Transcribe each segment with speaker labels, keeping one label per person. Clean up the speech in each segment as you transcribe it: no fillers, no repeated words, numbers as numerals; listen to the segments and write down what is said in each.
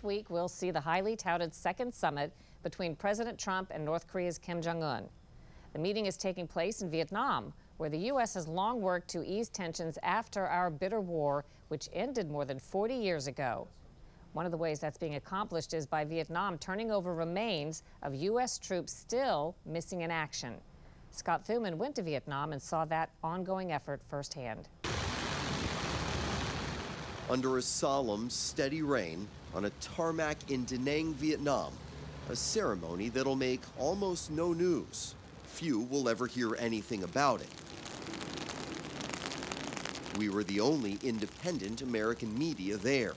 Speaker 1: This week, we'll see the highly touted second summit between President Trump and North Korea's Kim Jong-un. The meeting is taking place in Vietnam, where the U.S. has long worked to ease tensions after our bitter war, which ended more than 40 years ago. One of the ways that's being accomplished is by Vietnam turning over remains of U.S. troops still missing in action. Scott Thuman went to Vietnam and saw that ongoing effort firsthand.
Speaker 2: Under a solemn, steady rain on a tarmac in Da Nang, Vietnam, a ceremony that'll make almost no news. Few will ever hear anything about it. We were the only independent American media there.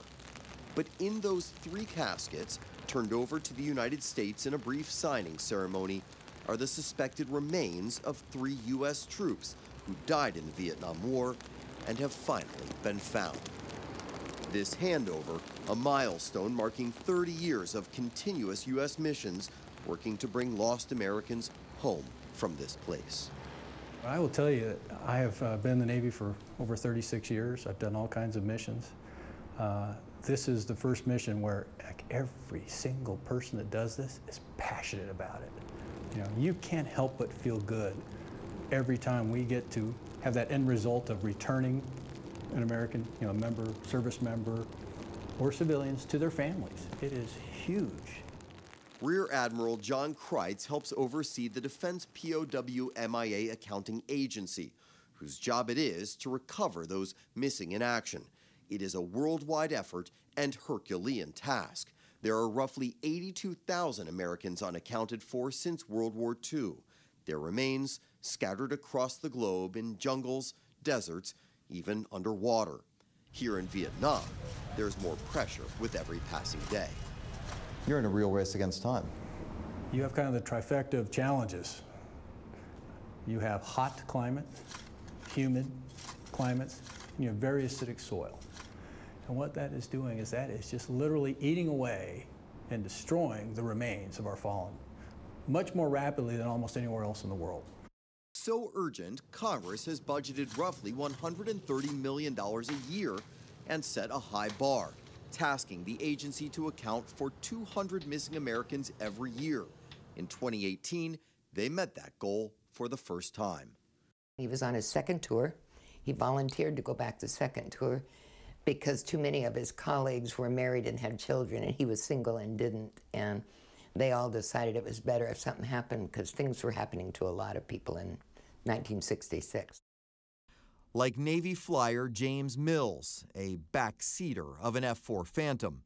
Speaker 2: But in those 3 caskets, turned over to the United States in a brief signing ceremony, are the suspected remains of 3 U.S. troops who died in the Vietnam War and have finally been found. This handover, a milestone marking 30 years of continuous U.S. missions working to bring lost Americans home from this place.
Speaker 3: I will tell you, I have been in the Navy for over 36 years. I've done all kinds of missions. This is the first mission where every single person that does this is passionate about it. You know, you can't help but feel good every time we get to have that end result of returning an American, member, service member, or civilians to their families. It is huge.
Speaker 2: Rear Admiral John Kreitz helps oversee the Defense POW MIA Accounting Agency, whose job it is to recover those missing in action. It is a worldwide effort and Herculean task. There are roughly 82,000 Americans unaccounted for since World War II. Their remains scattered across the globe in jungles, deserts, even underwater. Here in Vietnam, there's more pressure with every passing day.
Speaker 4: You're in a real race against time.
Speaker 3: You have kind of the trifecta of challenges. You have hot climate, humid climates, and you have very acidic soil. And what that is doing is that is just literally eating away and destroying the remains of our fallen, much more rapidly than almost anywhere else in the world.
Speaker 2: So urgent, Congress has budgeted roughly $130 million a year and set a high bar, tasking the agency to account for 200 missing Americans every year. In 2018, they met that goal for the first time.
Speaker 5: He was on his second tour. He volunteered to go back the second tour because too many of his colleagues were married and had children, and he was single and didn't. And they all decided it was better if something happened, because things were happening to a lot of people in 1966.
Speaker 2: Like Navy flyer James Mills, a backseater of an F-4 Phantom.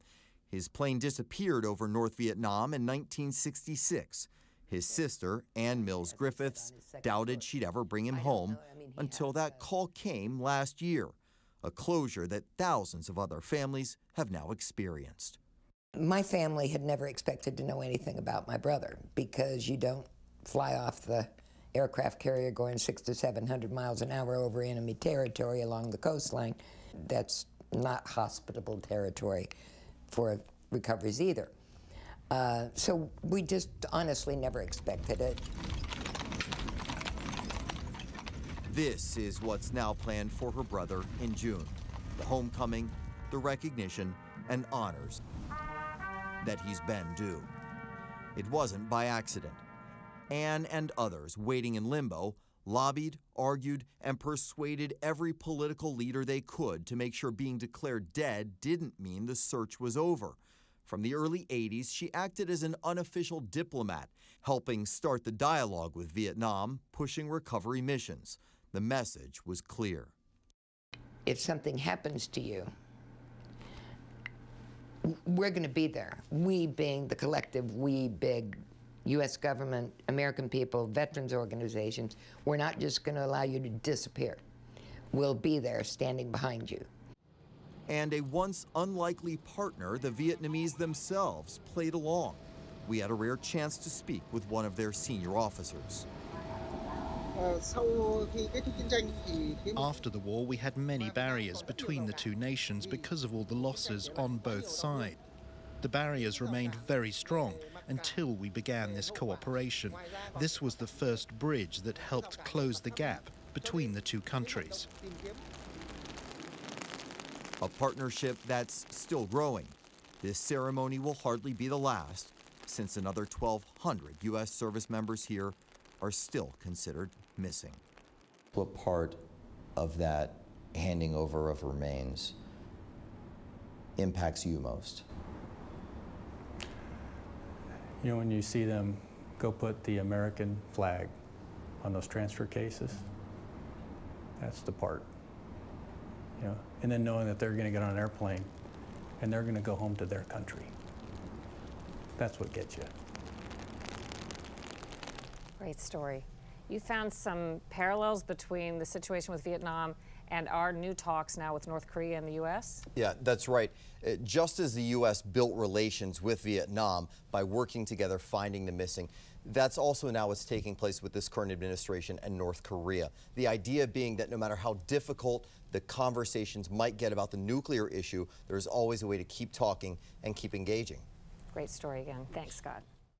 Speaker 2: His plane disappeared over North Vietnam in 1966. His sister, Ann Mills Griffiths, doubted she'd ever bring him home until that call came last year, a closure that thousands of other families have now experienced.
Speaker 5: My family had never expected to know anything about my brother, because you don't fly off the aircraft carrier going 600 to 700 miles an hour over enemy territory along the coastline. That's not hospitable territory for recoveries either. So we just honestly never expected it.
Speaker 2: This is what's now planned for her brother in June. The homecoming, the recognition, and honors that he's been due. It wasn't by accident. Ann and others waiting in limbo lobbied, argued, and persuaded every political leader they could to make sure being declared dead didn't mean the search was over. From the early 80s, she acted as an unofficial diplomat, helping start the dialogue with Vietnam, pushing recovery missions. The message was clear.
Speaker 5: If something happens to you, we're going to be there. We being the collective, we big U.S. government, American people, veterans organizations. We're not just going to allow you to disappear. We'll be there standing behind you.
Speaker 2: And a once unlikely partner, the Vietnamese themselves, played along. We had a rare chance to speak with one of their senior officers.
Speaker 6: After the war, we had many barriers between the two nations because of all the losses on both sides. The barriers remained very strong until we began this cooperation. This was the first bridge that helped close the gap between the two countries.
Speaker 2: A partnership that's still growing. This ceremony will hardly be the last, since another 1,200 U.S. service members here are still considered missing.
Speaker 4: What part of that handing over of remains impacts you most?
Speaker 3: You know, when you see them go put the American flag on those transfer cases, that's the part. You know, and then knowing that they're going to get on an airplane and they're going to go home to their country. That's what gets you.
Speaker 1: Great story. You found some parallels between the situation with Vietnam and our new talks now with North Korea and the U.S.?
Speaker 7: Yeah, that's right. Just as the U.S. built relations with Vietnam by working together, finding the missing, that's also now what's taking place with this current administration and North Korea. The idea being that no matter how difficult the conversations might get about the nuclear issue, there's always a way to keep talking and keep engaging.
Speaker 1: Great story again. Thanks, Scott.